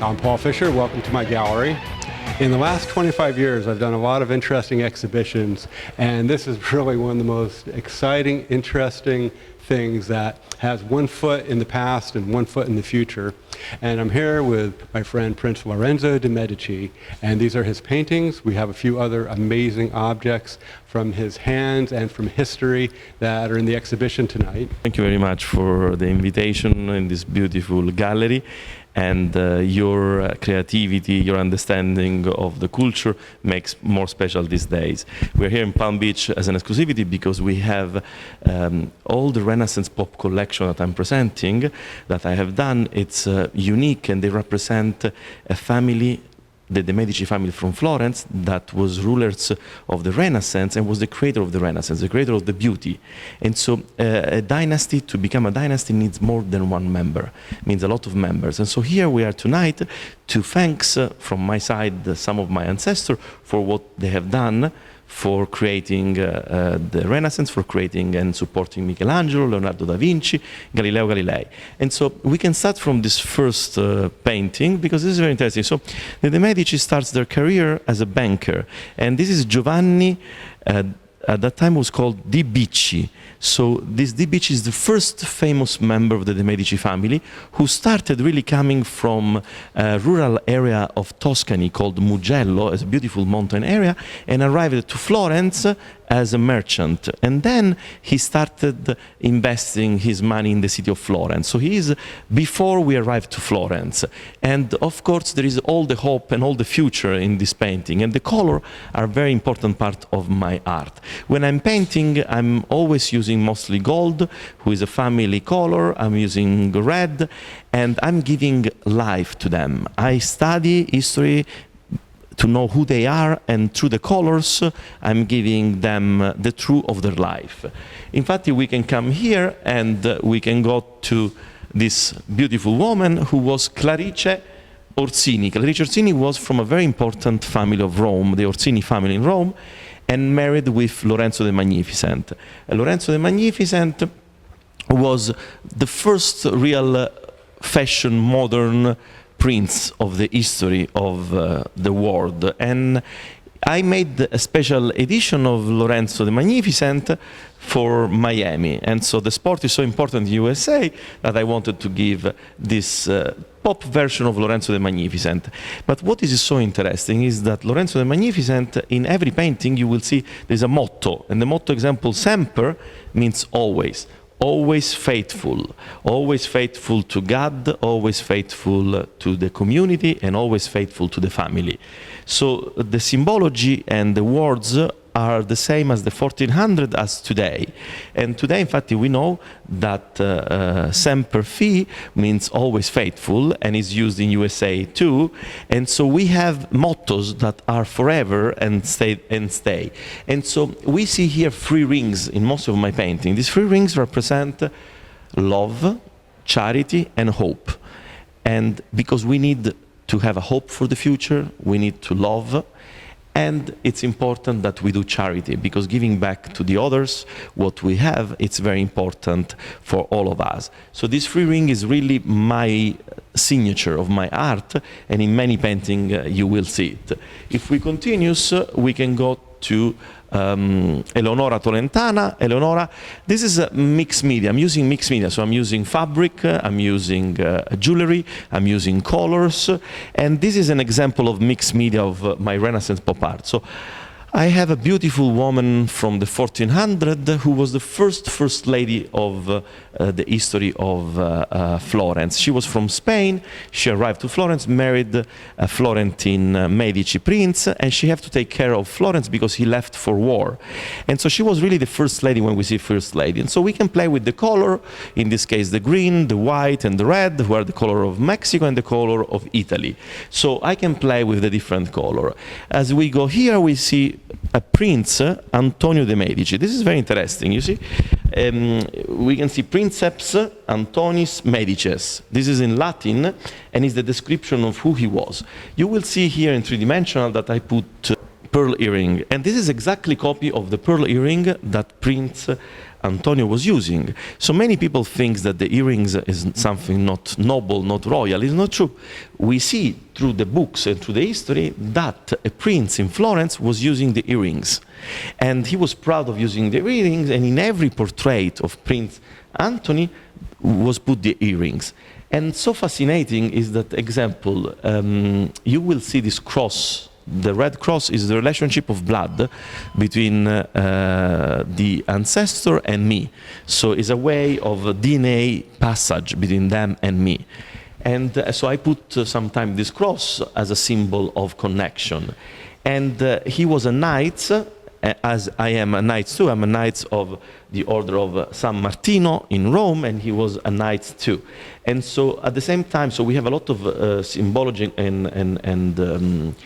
I'm Paul Fisher. Welcome to my gallery. In the last 25 years, I've done a lot of interesting exhibitions, and this is really one of the most exciting, interesting things that has one foot in the past and one foot in the future. And I'm here with my friend Prince Lorenzo De Medici, and these are his paintings. We have a few other amazing objects from his hands and from history that are in the exhibition tonight. Thank you very much for the invitation in this beautiful gallery. And your creativity, your understanding of the culture makes more special these days. We're here in Palm Beach as an exclusivity because we have all the Renaissance pop collection that I'm presenting, that I have done. It's unique, and they represent a family, the De Medici family from Florence, that was rulers of the Renaissance and was the creator of the Renaissance, the creator of the beauty. And so a dynasty, to become a dynasty, needs more than one member, means a lot of members. And so here we are tonight to thank, from my side, some of my ancestors for what they have done for creating the Renaissance, for creating and supporting Michelangelo, Leonardo da Vinci, Galileo Galilei. And so we can start from this first painting, because this is very interesting. So the De Medici starts their career as a banker, and this is Giovanni, at that time was called De Medici. So this De Medici is the first famous member of the De Medici family, who started really coming from a rural area of Tuscany called Mugello, as a beautiful mountain area, and arrived to Florence as a merchant. And then he started investing his money in the city of Florence. So he is before we arrived to Florence. And of course there is all the hope and all the future in this painting. And the color are a very important part of my art. When I'm painting, I'm always using mostly gold, who is a family color. I'm using red, and I'm giving life to them. I study history to know who they are, and through the colors I'm giving them the truth of their life. In fact, we can come here and we can go to this beautiful woman who was Clarice Orsini. Clarice Orsini was from a very important family of Rome, the Orsini family in Rome, and married with Lorenzo the Magnificent. Lorenzo the Magnificent was the first real fashion modern prince of the history of the world. And I made a special edition of Lorenzo the Magnificent for Miami. And so the sport is so important in the USA that I wanted to give this pop version of Lorenzo the Magnificent. But what is so interesting is that Lorenzo the Magnificent, in every painting you will see there's a motto. And the motto example, semper, means always. Always faithful to God, always faithful to the community, and always faithful to the family. So the symbology and the words are the same as the 1400 as today. And today, in fact, we know that semper fi means always faithful, and is used in USA too. And so we have mottos that are forever and stay. And so we see here 3 rings in most of my painting. These 3 rings represent love, charity, and hope. And because we need to have a hope for the future, we need to love. And it's important that we do charity, because giving back to the others what we have, it's very important for all of us. So this 3 ring is really my signature of my art, and in many paintings you will see it. If we continue, we can go to Eleonora Tolentana. Eleonora, this is a mixed media. I'm using mixed media, so I'm using fabric, I'm using jewelry, I'm using colors, and this is an example of mixed media of my Renaissance pop art. So I have a beautiful woman from the 1400 who was the first lady of the history of Florence. She was from Spain. She arrived to Florence, married a Florentine Medici prince, and she had to take care of Florence because he left for war. And so she was really the first lady when we see first lady. And so we can play with the color, in this case the green, the white, and the red, who are the color of Mexico and the color of Italy. So I can play with the different color. As we go here, we see a prince, Antonio de Medici. This is very interesting, you see. We can see Princeps Antonis Medices. This is in Latin, and is the description of who he was. You will see here in 3-dimensional that I put pearl earring, and this is exactly copy of the pearl earring that Prince Antonio was using. So many people think that the earrings is something not noble, not royal. It's not true. We see through the books and through the history that a prince in Florence was using the earrings. And he was proud of using the earrings, and in every portrait of Prince Anthony was put the earrings. And so fascinating is that example, you will see this cross. The red cross is the relationship of blood between the ancestor and me. So it's a way of a DNA passage between them and me. And so I put sometimes this cross as a symbol of connection. And he was a knight, as I am a knight too. I'm a knight of the order of San Martino in Rome, and he was a knight too. And so at the same time, so we have a lot of symbology and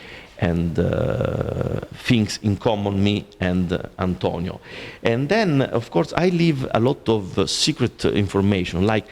things in common, me and Antonio. And then, of course, I leave a lot of secret information, like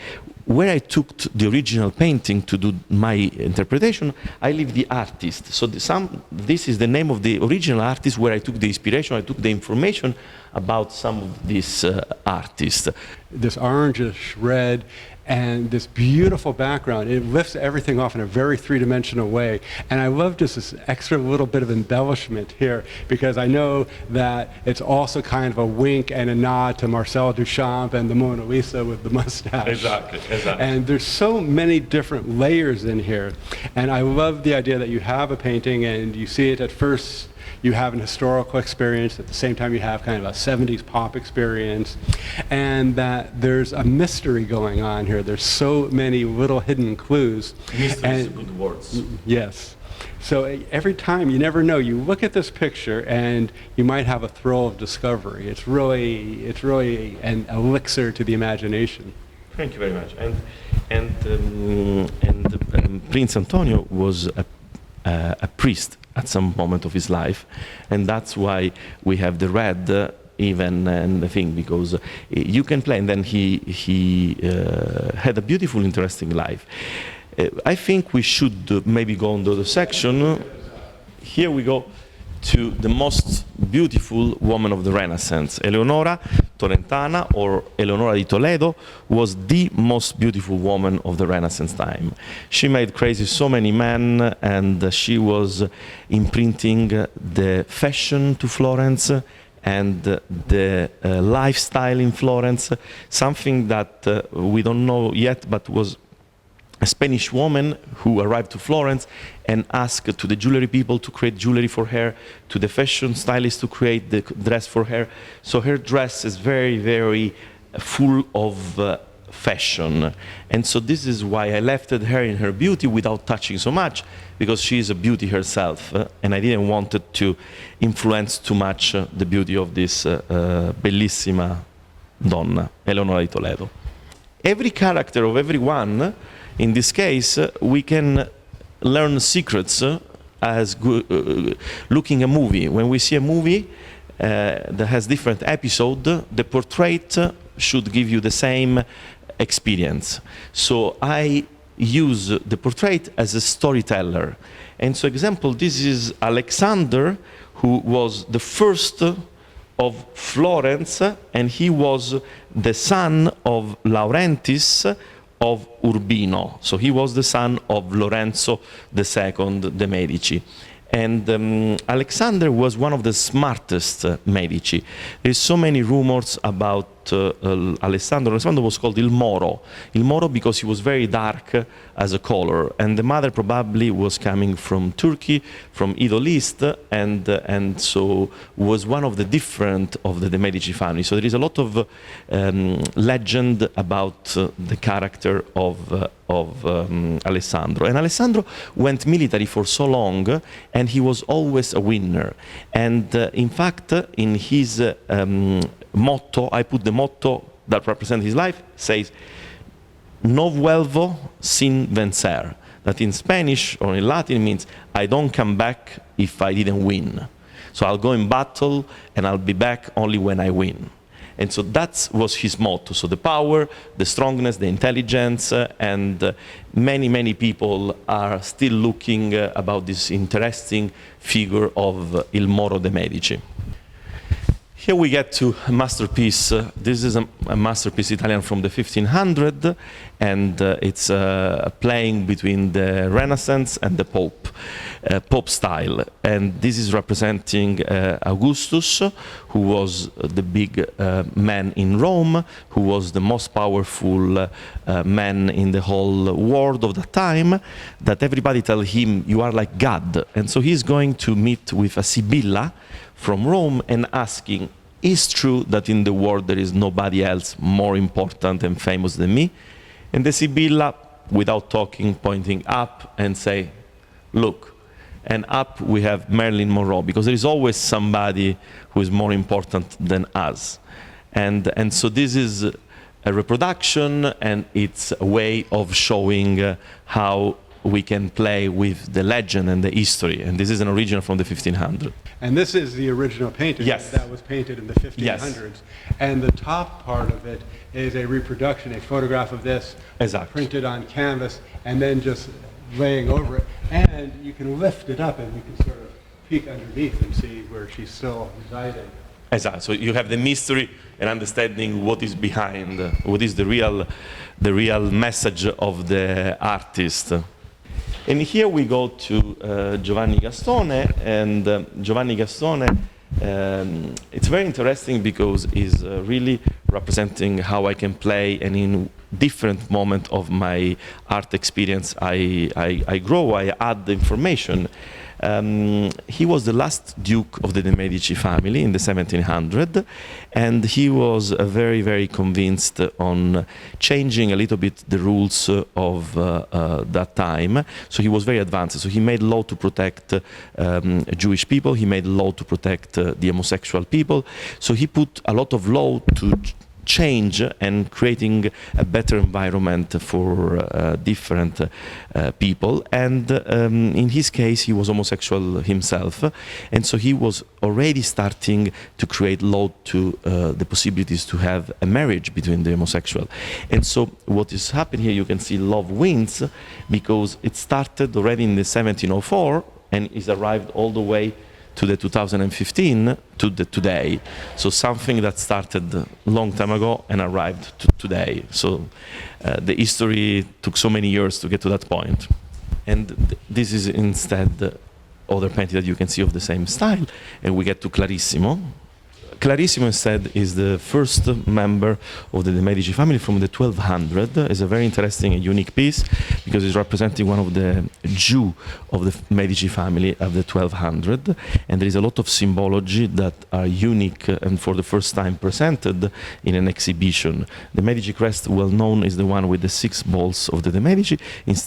where I took the original painting to do my interpretation, I leave the artist. So this is the name of the original artist where I took the inspiration, I took the information about some of these artists. This orangish red and this beautiful background, it lifts everything off in a very three-dimensional way. And I love just this extra little bit of embellishment here, because I know that it's also kind of a wink and a nod to Marcel Duchamp and the Mona Lisa with the mustache. Exactly. And there's so many different layers in here. And I love the idea that you have a painting and you see it at first, you have an historical experience, at the same time you have kind of a 70s pop experience, and that there's a mystery going on here. There's so many little hidden clues. Mystery is good words. Yes. So every time, you never know, you look at this picture and you might have a thrill of discovery. It's really an elixir to the imagination. Thank you very much. And Prince Antonio was a priest at some moment of his life, and that's why we have the red even and the thing, because you can play. And then he had a beautiful, interesting life. I think we should maybe go on to the section. Here we go to the most beautiful woman of the Renaissance. Eleonora Tolentana, or Eleonora di Toledo, was the most beautiful woman of the Renaissance time. She made crazy so many men, and she was imprinting the fashion to Florence and the lifestyle in Florence, something that we don't know yet, but was a Spanish woman who arrived to Florence and asked to the jewelry people to create jewelry for her, to the fashion stylist to create the dress for her. So her dress is very, very full of fashion. And so this is why I left her in her beauty without touching so much, because she is a beauty herself, and I didn't want it to influence too much the beauty of this bellissima donna, Eleonora di Toledo. Every character of everyone, in this case, we can learn secrets as looking a movie. When we see a movie that has different episodes, the portrait should give you the same experience. So I use the portrait as a storyteller. And so example, this is Alexander, who was the first of Florence, and he was the son of Laurentis of Urbino. So he was the son of Lorenzo II De Medici. And Alexander was one of the smartest Medici. There's so many rumors about Alessandro. Alessandro was called Il Moro. Il Moro because he was very dark as a color. And the mother probably was coming from Turkey, from Middle East, and so was one of the different of the Medici family. So there is a lot of legend about the character of Alessandro. And Alessandro went military for so long, and he was always a winner. And in fact, in his motto, I put the motto that represents his life, says, "No vuelvo sin vencer." That in Spanish or in Latin means, I don't come back if I didn't win. So I'll go in battle and I'll be back only when I win. And so that was his motto. So the power, the strongness, the intelligence, and many, many people are still looking about this interesting figure of Il Moro de' Medici. Here we get to a masterpiece. This is a masterpiece Italian from the 1500, and it's playing between the Renaissance and the Pope style. And this is representing Augustus, who was the big man in Rome, who was the most powerful man in the whole world of the time, that everybody tell him, you are like God. And so he's going to meet with a Sibylla from Rome and asking, is true that in the world there is nobody else more important and famous than me? And the Sibylla, without talking, pointing up and say, look, and up we have Marilyn Monroe, because there is always somebody who is more important than us. And so this is a reproduction, and it's a way of showing how we can play with the legend and the history. And this is an original from the 1500s. And this is the original painting Yes. that was painted in the 1500s. Yes. And the top part of it is a reproduction, a photograph of this Exactly. printed on canvas and then just laying over it. And you can lift it up and you can sort of peek underneath and see where she's still residing. Exactly. So you have the mystery and understanding what is behind, what is the real message of the artist. And here we go to Giovanni Gaston, and Giovanni Gaston, it's very interesting because he's really representing how I can play, and in different moment of my art experience I grow, I add the information. He was the last Duke of the De Medici family in the 1700s, and he was very, very convinced on changing a little bit the rules of that time. So he was very advanced. So he made law to protect Jewish people. He made law to protect the homosexual people. So he put a lot of law to change and creating a better environment for different people. And in his case, he was homosexual himself, and so he was already starting to create law to the possibilities to have a marriage between the homosexual. And so what is happening here, you can see love wins, because it started already in the 1704 and is arrived all the way to the 2015 to the today. So something that started a long time ago and arrived to today. So the history took so many years to get to that point. And this is instead other painting that you can see of the same style. And we get to Clarissimo. Clarissimo instead is the first member of the De Medici family from the 1200. It's a very interesting and unique piece because it's representing one of the Jew of the Medici family of the 1200, and there is a lot of symbology that are unique and for the first time presented in an exhibition. The Medici crest, well known, is the one with the 6 balls of the De Medici.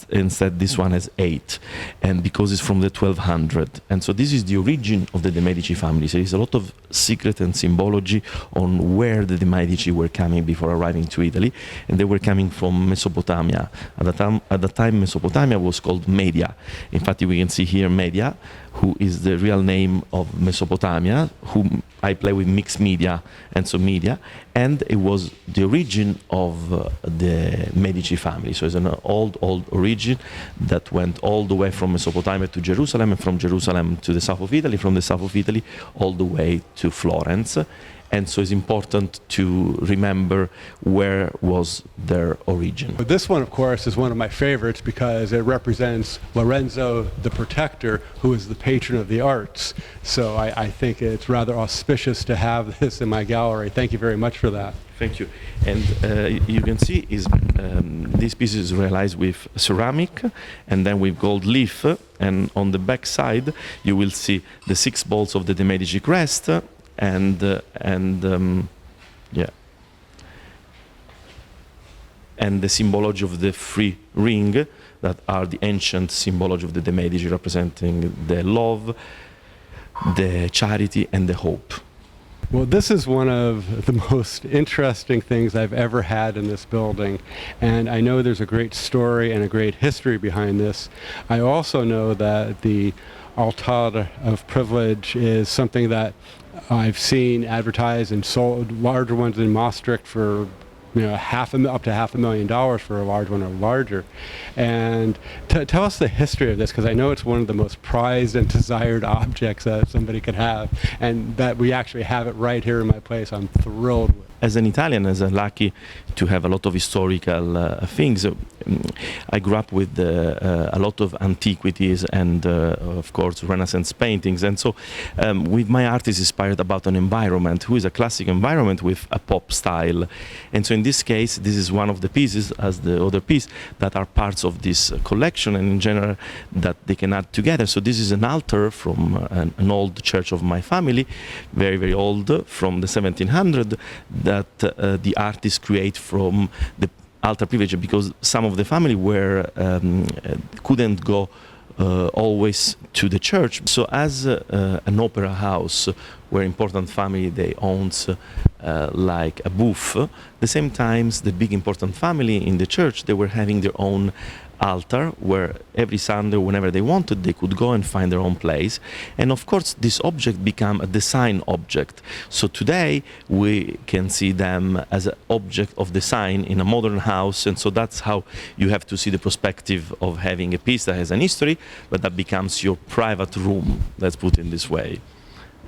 Instead, this one has 8, and because it's from the 1200, and so this is the origin of the De Medici family. So there is a lot of secret and symbology on where the De Medici were coming before arriving to Italy, and they were coming from Mesopotamia. At the time Mesopotamia was called Media. In fact, we can see here Media, who is the real name of Mesopotamia, whom I play with mixed media, and so media, and it was the origin of the Medici family. So it's an old origin that went all the way from Mesopotamia to Jerusalem, and from Jerusalem to the south of Italy, from the south of Italy all the way to Florence. And so it's important to remember where was their origin. But this one, of course, is one of my favorites because it represents Lorenzo the Protector, who is the patron of the arts. So I think it's rather auspicious to have this in my gallery. Thank you very much for that. Thank you. And you can see this piece is realized with ceramic and then with gold leaf. And on the back side, you will see the 6 balls of the De Medici crest. And the symbology of the 3 ring that are the ancient symbology of the De Medici, representing the love, the charity, and the hope. Well, this is one of the most interesting things I've ever had in this building, and I know there's a great story and a great history behind this. I also know that the altar of privilege is something that I've seen advertised and sold, larger ones in Maastricht for up to $500,000 for a large one or larger. And tell us the history of this, because I know it's one of the most prized and desired objects that somebody could have, and that we actually have it right here in my place. I'm thrilled with. As an Italian, as I'm lucky to have a lot of historical things, I grew up with a lot of antiquities and, of course, Renaissance paintings. And so with my art is inspired about an environment, who is a classic environment with a pop style. And so in this case, this is one of the pieces, as the other piece, that are parts of this collection, and in general that they can add together. So this is an altar from an old church of my family, very, very old, from the 1700s, that the artists create from the altar privilege, because some of the family couldn't go always to the church. So as an opera house where important family they owns like a booth, the same times the big important family in the church, they were having their own altar where every Sunday, whenever they wanted, they could go and find their own place. And of course this object became a design object. So today we can see them as an object of design in a modern house, and so that's how you have to see the perspective of having a piece that has an history, but that becomes your private room, let's put it in this way.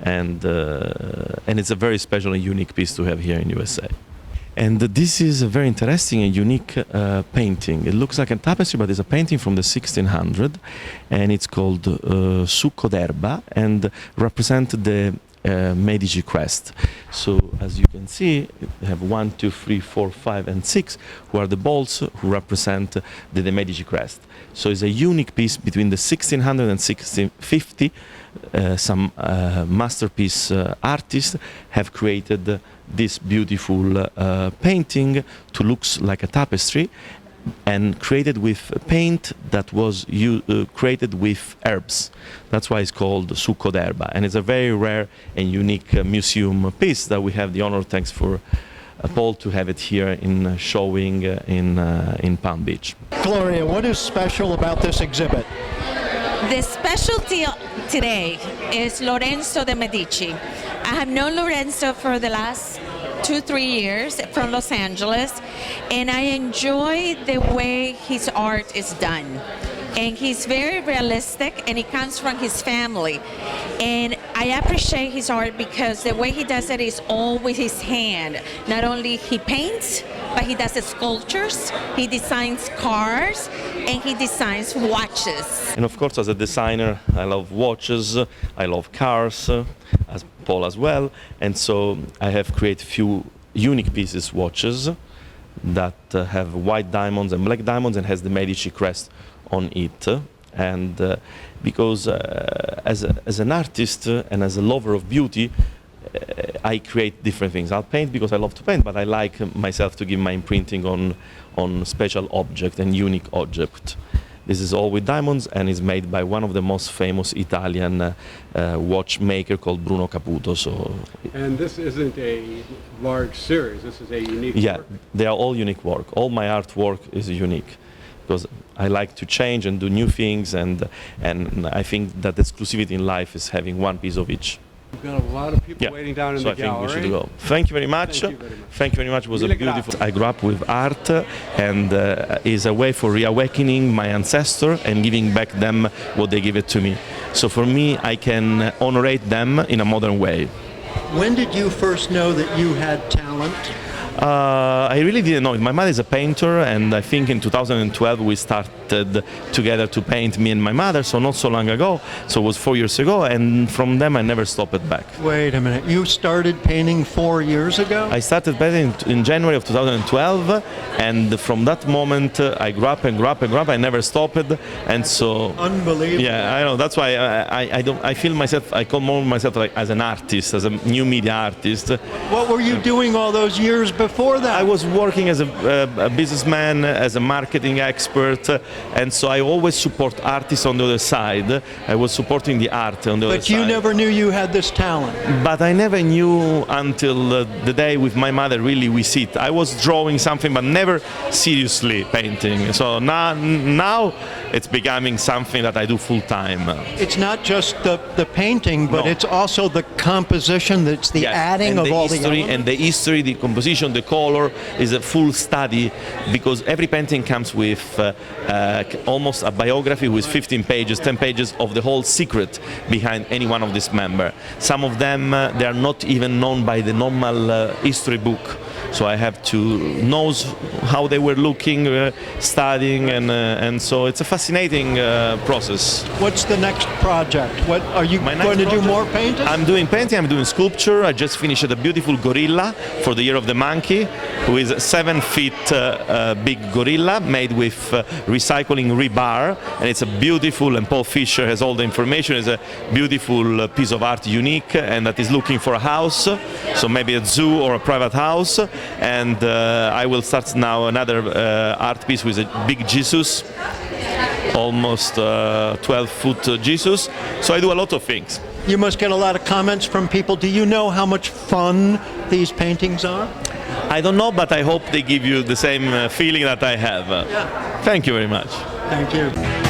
And it's a very special and unique piece to have here in USA. And this is a very interesting and unique painting. It looks like a tapestry, but it's a painting from the 1600s, and it's called Succo d'erba, and represent the Medici crest. So as you can see, we have 1, 2, 3, 4, 5, and 6, who are the balls who represent the De Medici crest. So it's a unique piece between the 1600 and 1650. Some masterpiece artists have created this beautiful painting to look like a tapestry, and created with paint that was created with herbs. That's why it's called Succo d'erba, and it's a very rare and unique museum piece that we have the honor, thanks for Paul, to have it here in showing in Palm Beach. Gloria, what is special about this exhibit? The specialty today is Lorenzo De Medici. I have known Lorenzo for the last 2-3 years from Los Angeles, and I enjoy the way his art is done. And he's very realistic, and it comes from his family. And I appreciate his art because the way he does it is all with his hand. Not only he paints, but he does the sculptures, he designs cars, and he designs watches. And of course, as a designer, I love watches, I love cars, as Paul as well. And so I have created few unique pieces watches that have white diamonds and black diamonds and has the Medici crest on it. And because as an artist and as a lover of beauty, I create different things. I'll paint because I love to paint, but I like myself to give my imprinting on special object and unique object. This is all with diamonds, and is made by one of the most famous Italian watchmaker called Bruno Caputo. So, and this isn't a large series. This is a unique work. They are all unique work. All my artwork is unique, because I like to change and do new things, and I think that exclusivity in life is having one piece of each. We've got a lot of people waiting down in the gallery. So I think we should go. Thank you very much. Thank you very much. Thank you very much. It was a beautiful. I grew up with art, and is a way for reawakening my ancestor and giving back them what they give it to me. So for me, I can honorate them in a modern way. When did you first know that you had talent? I really didn't know it. My mother is a painter, and I think in 2012 we started together to paint, me and my mother, so not so long ago. So it was 4 years ago, and from them I never stopped back. Wait a minute, you started painting 4 years ago? I started painting in January of 2012, and from that moment I grew up and grew up and grew up. I never stopped, and so... Unbelievable. Yeah, I know. That's why I feel myself, I call more myself like as an artist, as a new media artist. What were you doing all those years before that? I was working as a businessman, as a marketing expert, and so I always support artists on the other side. I was supporting the art on the other side. But you never knew you had this talent. But I never knew until the day with my mother really we sit. I was drawing something but never seriously painting. So now it's becoming something that I do full time. It's not just the painting, but No. it's also the composition, that's the Yes, adding and of the all history, the elements. and the history, the composition, the color is a full study, because every painting comes with almost a biography with 15 pages, 10 pages of the whole secret behind any one of these members. Some of them they are not even known by the normal history book. So I have to know how they were looking, studying, and so it's a fascinating process. What's the next project? What are you My next going to do? project- More painting? I'm doing painting, I'm doing sculpture. I just finished a beautiful gorilla for the Year of the Monkey, who is a 7 feet big gorilla made with recycling rebar, and it's a beautiful, and Paul Fisher has all the information. It's a beautiful piece of art, unique, and that is looking for a house, so maybe a zoo or a private house. And I will start now another art piece with a big Jesus, almost 12-foot Jesus. So I do a lot of things. You must get a lot of comments from people. Do you know how much fun these paintings are? I don't know, but I hope they give you the same feeling that I have. Thank you very much. Thank you.